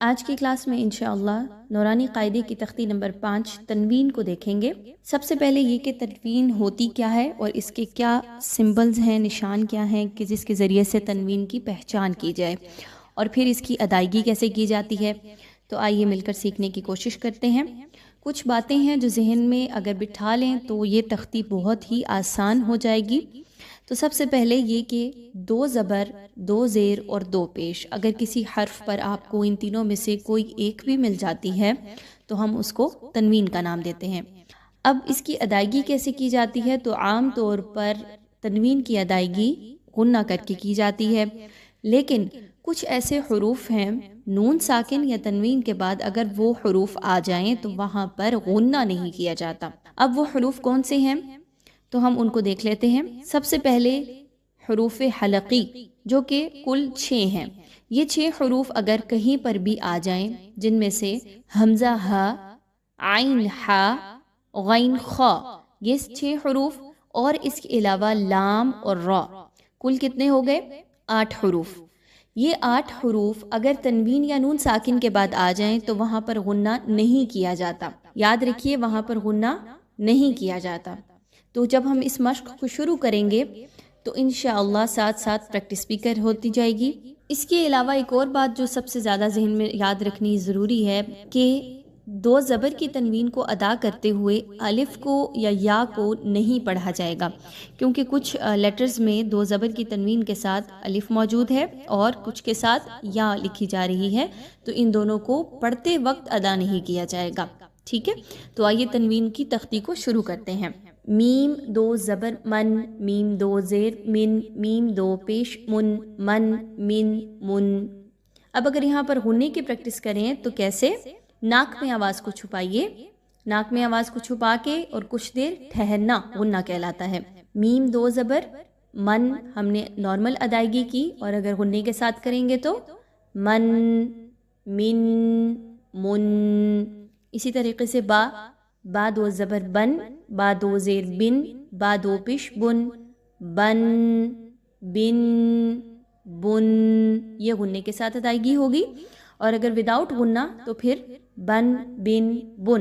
आज की क्लास में इंशाअल्लाह नूरानी कायदे की तख्ती नंबर 5 तनवीन को देखेंगे। सबसे पहले ये कि तनवीन होती क्या है और इसके क्या सिंबल्स हैं, निशान क्या हैं कि जिसके ज़रिए से तनवीन की पहचान की जाए और फिर इसकी अदायगी कैसे की जाती है। तो आइए मिलकर सीखने की कोशिश करते हैं। कुछ बातें हैं जो जहन में अगर बिठा लें तो ये तख्ती बहुत ही आसान हो जाएगी। तो सबसे पहले ये कि दो ज़बर, दो ज़ेर और दो पेश, अगर किसी हर्फ पर आपको इन तीनों में से कोई एक भी मिल जाती है तो हम उसको तनवीन का नाम देते हैं। अब इसकी अदायगी कैसे की जाती है, तो आम तौर पर तनवीन की अदायगी गुन्ना करके की जाती है, लेकिन कुछ ऐसे हरूफ हैं नून साकिन या तनवीन के बाद अगर वो हरूफ आ जाएं तो वहाँ पर गुन्ना नहीं किया जाता। अब वो हरूफ कौन से हैं तो हम उनको देख लेते हैं। सबसे पहले हरूफ हलकी जो कि कुल 6 हैं। ये 6 हरूफ अगर कहीं पर भी आ जाएं, जिनमें से हमजा हा, आइन हा, गैन खा, ये 6 हरूफ और इसके अलावा लाम और रा, कुल कितने हो गए? 8 हरूफ। ये 8 हरूफ अगर तनवीन या नून साकिन के बाद आ जाएं तो वहाँ पर गुन्ना नहीं किया जाता। याद रखिए, वहाँ पर गुन्ना नहीं किया जाता। तो जब हम इस मश्क को शुरू करेंगे तो इंशाअल्लाह साथ साथ प्रैक्टिस भी कर होती जाएगी। इसके अलावा एक और बात जो सबसे ज़्यादा जहन में याद रखनी ज़रूरी है कि दो ज़बर की तनवीन को अदा करते हुए अलिफ को या को नहीं पढ़ा जाएगा, क्योंकि कुछ लेटर्स में दो ज़बर की तनवीन के साथ अलिफ मौजूद है और कुछ के साथ या लिखी जा रही है, तो इन दोनों को पढ़ते वक्त अदा नहीं किया जाएगा। ठीक है, तो आइए तनवीन की तख्ती को शुरू करते हैं। मीम दो ज़बर मन, मीम दो ज़ेर मिन, मीम दो पेश मुन, मन मिन मुन। अब अगर यहाँ पर गुन्ने की प्रैक्टिस करें तो कैसे? नाक में आवाज़ को छुपाइए, नाक में आवाज़ को छुपा के और कुछ देर ठहरना गुन्ना कहलाता है। मीम दो ज़बर, मन हमने नॉर्मल अदायगी की और अगर गुन्ने के साथ करेंगे तो मन मिन मुन। इसी तरीके से बा दो ज़बर बन, बा दो ज़ेर बिन, बा दो पेश बुन, बन बिन बुन। ये गुन्ने के साथ अदायगी होगी और अगर विदाउट गुन्ना तो फिर बन बिन बुन।